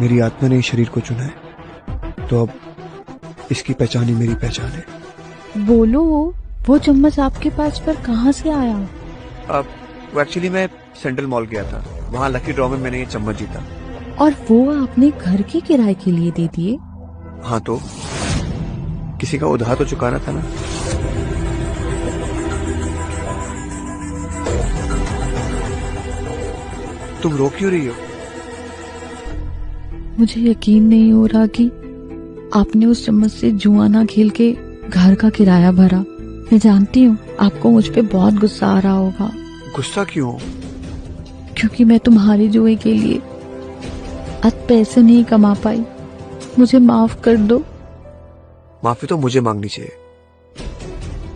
मेरी आत्मा ने इस शरीर को चुना है, तो अब इसकी पहचान ही मेरी पहचान है। बोलो, वो चम्मच आपके पास पर कहाँ से आया? अब वो एक्चुअली मैं सेंट्रल मॉल गया था, वहाँ लकी ड्रॉ में मैंने ये चम्मच जीता। और वो आपने घर के किराए के लिए दे दिए? हाँ, तो किसी का उधार तो चुकाना था ना। तुम रो क्यों रही हो? मुझे यकीन नहीं हो रहा कि आपने उस चम्मच से जुआ ना खेल के घर का किराया भरा। मैं जानती हूँ आपको मुझ पे बहुत गुस्सा आ रहा होगा। गुस्सा क्यों? क्योंकि मैं तुम्हारे जुए के लिए आज पैसे नहीं कमा पाई। मुझे माफ कर दो। माफी तो मुझे मांगनी चाहिए।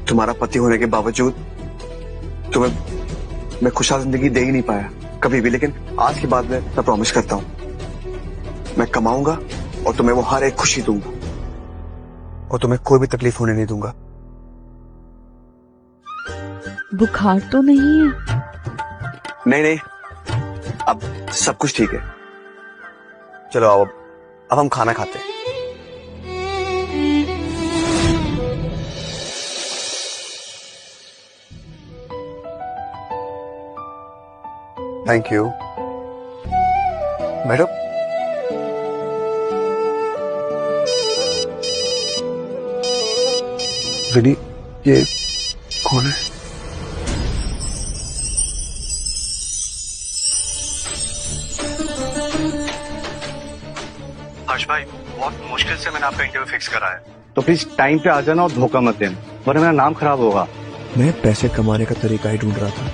तुम्हारा पति होने के बावजूद तुम्हें मैं खुशहाल जिंदगी दे ही नहीं पाया कभी भी, लेकिन आज के बाद मैं प्रॉमिस करता हूँ मैं कमाऊंगा और तुम्हें वो हर एक खुशी दूंगा और तुम्हें कोई भी तकलीफ होने नहीं दूंगा। बुखार तो नहीं है? नहीं नहीं, अब सब कुछ ठीक है। चलो आओ, अब हम खाना खाते हैं। Thank you. बैठो। विनी, ये कौन है? हर्ष भाई, बहुत मुश्किल से मैंने आपका इंटरव्यू फिक्स करा है, तो प्लीज टाइम पे आ जाना और धोखा मत देना, वरना मेरा नाम खराब होगा। मैं पैसे कमाने का तरीका ही ढूंढ रहा था,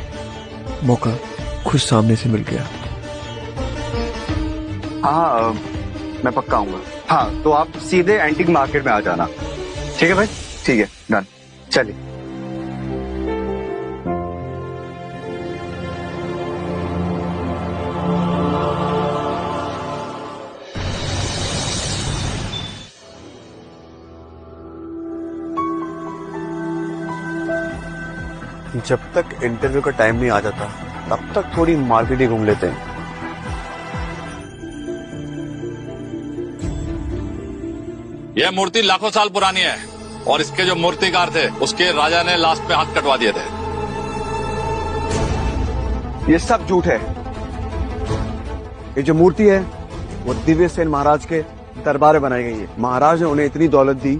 मौका खुद सामने से मिल गया। हाँ, मैं पक्का आऊंगा। हाँ, तो आप सीधे एंटीक मार्केट में आ जाना। ठीक है भाई? ठीक है, डन। चलिए। जब तक इंटरव्यू का टाइम नहीं आ जाता तब तक थोड़ी मार्केट ही घूम लेते हैं। यह मूर्ति लाखों साल पुरानी है और इसके जो मूर्तिकार थे उसके राजा ने लास्ट में हाथ कटवा दिए थे। ये सब झूठ है। ये जो मूर्ति है वो दिव्य सेन महाराज के दरबार में बनाई गई है। महाराज ने उन्हें इतनी दौलत दी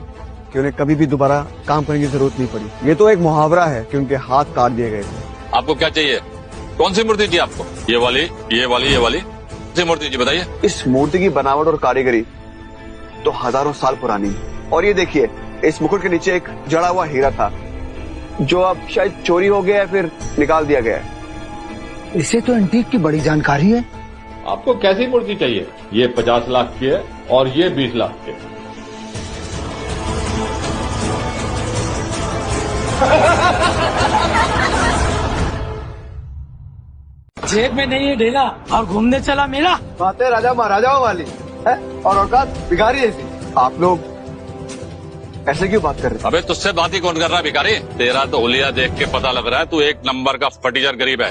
कि उन्हें कभी भी दोबारा काम करने की जरूरत नहीं पड़ी। ये तो एक मुहावरा है कि उनके हाथ काट दिए गए थे। आपको क्या चाहिए? कौन सी मूर्ति चाहिए आपको? ये वाली, ये वाली, ये वाली? कौन सी मूर्ति जी बताइए? इस मूर्ति की बनावट और कारीगरी तो हजारों साल पुरानी है। और ये देखिए, इस मुकुट के नीचे एक जड़ा हुआ हीरा था जो अब शायद चोरी हो गया है, फिर निकाल दिया गया है। इसे तो एंटीक की बड़ी जानकारी है। आपको कैसी मूर्ति चाहिए? ये 50 लाख की है और ये 20 लाख की है। जेब में नहीं है ढेला और घूमने चला मेला। बातें राजा महाराजाओं वाली है और औकात भिखारी जैसी। आप लोग ऐसे क्यों बात कर रहे हैं? अबे तुझसे बात ही कौन कर रहा है भिखारी? तेरा तो हुलिया देख के पता लग रहा है तू एक नंबर का फटीचर गरीब है।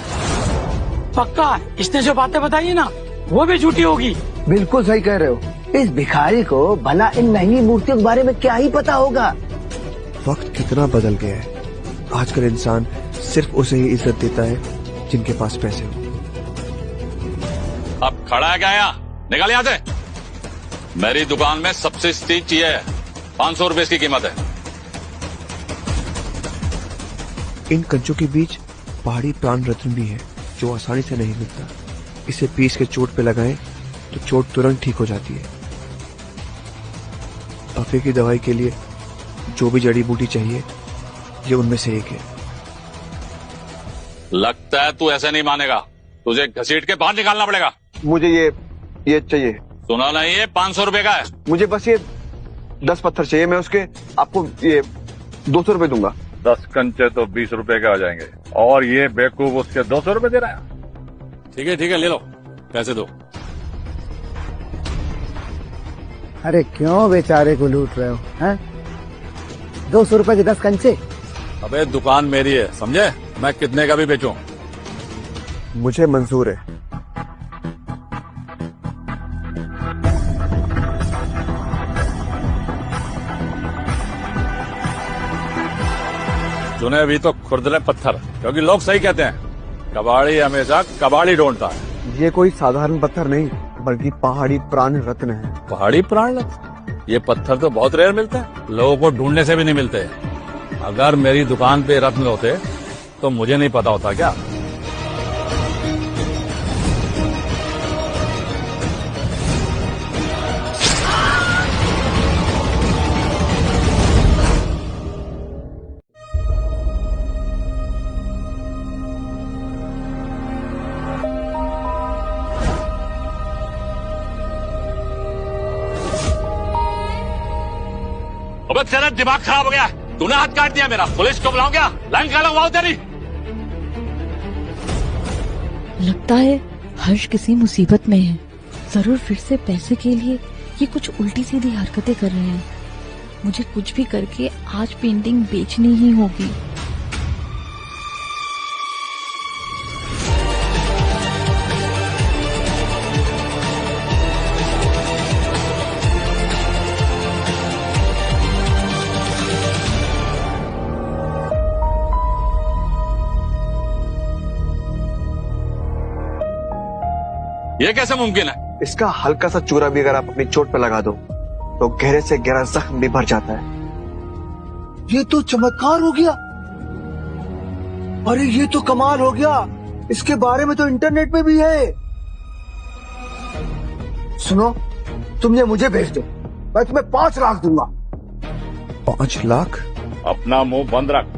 पक्का इसने जो बातें बताई ना वो भी झूठी होगी। बिल्कुल सही कह रहे हो। इस भिखारी को भला इन महंगी मूर्तियों के बारे में क्या ही पता होगा। वक्त कितना बदल गया है। आजकल इंसान सिर्फ उसे ही इज्जत देता है जिनके पास पैसे हो। अब खड़ा है क्या यहाँ? निकल यहाँ से। मेरी दुकान में सबसे सस्ती चीज है, 500 रुपए इसकी कीमत है। इन कंचों के बीच पहाड़ी प्राण रत्न भी है जो आसानी से नहीं मिलता। इसे पीस के चोट पे लगाएं तो चोट तुरंत ठीक हो जाती है। अफे की दवाई के लिए जो भी जड़ी बूटी चाहिए ये उनमें से एक है। लगता है तू ऐसे नहीं मानेगा, तुझे घसीट के बाहर निकालना पड़ेगा। मुझे ये चाहिए। सुना नहीं, ये 500 रुपए का है। मुझे बस ये 10 पत्थर चाहिए। मैं उसके आपको ये 200 रुपए दूंगा। 10 कंचे तो 20 रुपए के आ जाएंगे और ये बेवकूफ उसके 200 रुपए दे रहा है। ठीक है, ले लो, पैसे दो। अरे क्यों बेचारे को लूट रहे हो हैं? 200 रुपए के 10 कंचे। अबे दुकान मेरी है, समझे? मैं कितने का भी बेचूं। मुझे मंजूर है। तूने अभी तो खुरदरे पत्थर, क्योंकि लोग सही कहते हैं कबाड़ी हमेशा कबाड़ी ढूंढता है। ये कोई साधारण पत्थर नहीं बल्कि पहाड़ी प्राण रत्न है। पहाड़ी प्राण रत्न? ये पत्थर तो बहुत रेयर मिलते हैं, लोगों को ढूंढने से भी नहीं मिलते। अगर मेरी दुकान पे रत्न होते तो मुझे नहीं पता होता क्या? अबे तेरा दिमाग खराब हो गया है, तूने हाथ काट दिया मेरा। पुलिस को बुलाऊं क्या? लाइन क्या लगवाओ तेरी? लगता है हर्ष किसी मुसीबत में है। जरूर फिर से पैसे के लिए ये कुछ उल्टी सीधी हरकतें कर रहे हैं। मुझे कुछ भी करके आज पेंटिंग बेचनी ही होगी। ये कैसे मुमकिन है? इसका हल्का सा चूरा भी अगर आप अपनी चोट पे लगा दो तो गहरे से गहरा जख्म भी भर जाता है। ये तो चमत्कार हो गया। अरे ये तो कमाल हो गया। इसके बारे में तो इंटरनेट पे भी है। सुनो, तुम ये मुझे भेज दो, मैं तुम्हें 5 लाख दूंगा। 5 लाख? अपना मुंह बंद रख।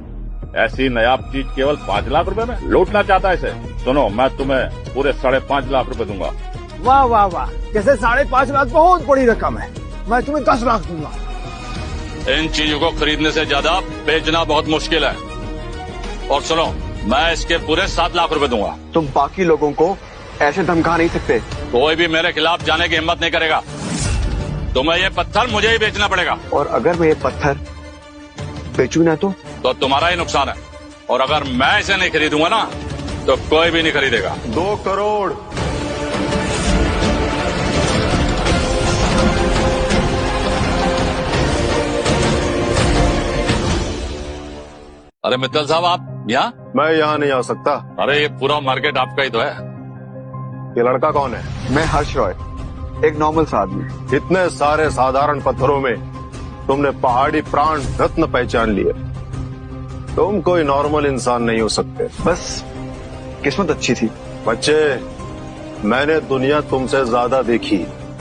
ऐसी नायाब चीज केवल 5 लाख रुपए में लूटना चाहता है इसे? सुनो, मैं तुम्हें पूरे 5.5 लाख रुपए दूंगा। वाह वाह वाह, जैसे 5.5 लाख बहुत बड़ी रकम है। मैं तुम्हें 10 लाख दूंगा। इन चीजों को खरीदने से ज्यादा बेचना बहुत मुश्किल है। और सुनो, मैं इसके पूरे 7 लाख रुपए दूंगा। तुम बाकी लोगों को ऐसे धमका नहीं सकते। कोई भी मेरे खिलाफ जाने की हिम्मत नहीं करेगा। तुम्हें ये पत्थर मुझे ही बेचना पड़ेगा। और अगर मैं ये पत्थर बेचू ना तो तुम्हारा ही नुकसान है। और अगर मैं इसे नहीं खरीदूंगा ना तो कोई भी नहीं खरीदेगा। 2 करोड़। अरे मित्तल साहब, आप यहाँ? मैं यहाँ नहीं आ सकता। अरे ये पूरा मार्केट आपका ही तो है। ये लड़का कौन है? मैं हर्ष रॉय, एक नॉर्मल सा आदमी। इतने सारे साधारण पत्थरों में तुमने पहाड़ी प्राण रत्न पहचान लिए। तुम कोई नॉर्मल इंसान नहीं हो सकते। बस किस्मत अच्छी थी। बच्चे, मैंने दुनिया तुमसे ज्यादा देखी।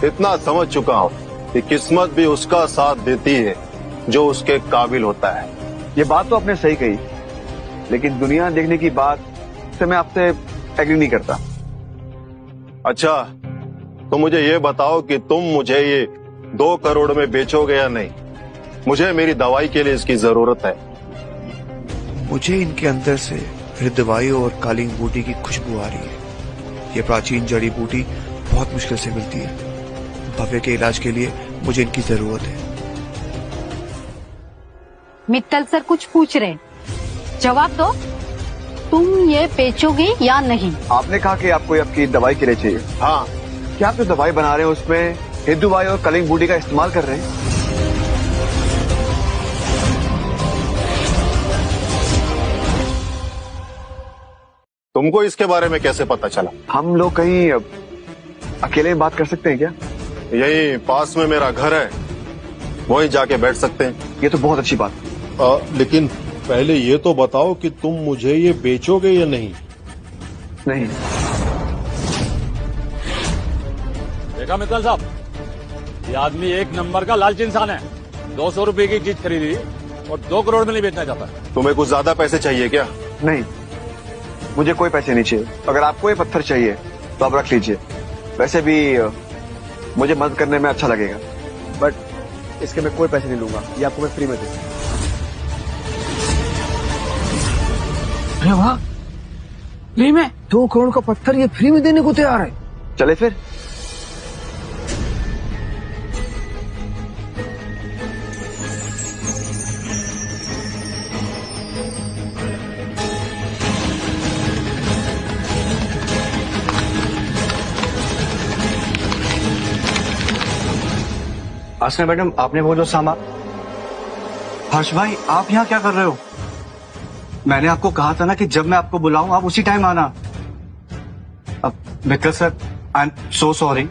इतना समझ चुका हूँ कि किस्मत भी उसका साथ देती है जो उसके काबिल होता है। ये बात तो आपने सही कही, लेकिन दुनिया देखने की बात से मैं आपसे एग्री नहीं करता। अच्छा, तो मुझे ये बताओ कि तुम मुझे ये 2 करोड़ में बेचोगे या नहीं? मुझे मेरी दवाई के लिए इसकी जरूरत है। मुझे इनके अंदर से हृदवायु और काली बूटी की खुशबू आ रही है। ये प्राचीन जड़ी बूटी बहुत मुश्किल से मिलती है। भव्य के इलाज के लिए मुझे इनकी जरूरत है। मित्तल सर कुछ पूछ रहे, जवाब दो। तुम ये बेचोगे या नहीं? आपने कहा कि आपको आपकी दवाई के लिए चाहिए। हाँ। क्या आप जो दवाई बना रहे हैं उसमें हिंदुवाई और कलिंग बूटी का इस्तेमाल कर रहे हैं? तुमको इसके बारे में कैसे पता चला? हम लोग कहीं अकेले में बात कर सकते हैं क्या? यही पास में मेरा घर है, वहीं जाके बैठ सकते हैं। ये तो बहुत अच्छी बात। लेकिन पहले ये तो बताओ कि तुम मुझे ये बेचोगे या नहीं? नहीं। देखा मित्तल साहब, ये आदमी एक नंबर का लालची इंसान है। 200 रुपए की चीज खरीदी और 2 करोड़ में नहीं बेचना चाहता। तुम्हें कुछ ज्यादा पैसे चाहिए क्या? नहीं, मुझे कोई पैसे नहीं चाहिए। अगर आपको ये पत्थर चाहिए तो आप रख लीजिए। वैसे भी मुझे मदद करने में अच्छा लगेगा, बट इसके मैं कोई पैसे नहीं लूंगा। ये आपको मैं फ्री में दूंगा। अरे वाह, फ्री में 2 करोड़ का पत्थर ये फ्री में देने को तैयार है। चले फिर। आसना मैडम, आपने वो जो सामान। हर्ष भाई, आप यहाँ क्या कर रहे हो? मैंने आपको कहा था ना कि जब मैं आपको बुलाऊं आप उसी टाइम आना। अब Mittal sir, I am so sorry.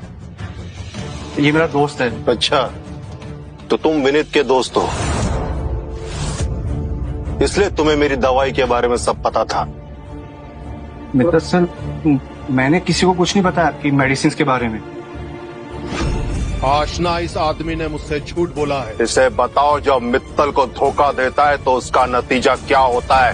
ये मेरा दोस्त है। अच्छा, तो तुम विनीत के दोस्त हो, इसलिए तुम्हें मेरी दवाई के बारे में सब पता था। मित्तल सर, मैंने किसी को कुछ नहीं बताया आपकी मेडिसिन के बारे में। आशना, इस आदमी ने मुझसे झूठ बोला है। इसे बताओ, जब मित्तल को धोखा देता है तो उसका नतीजा क्या होता है।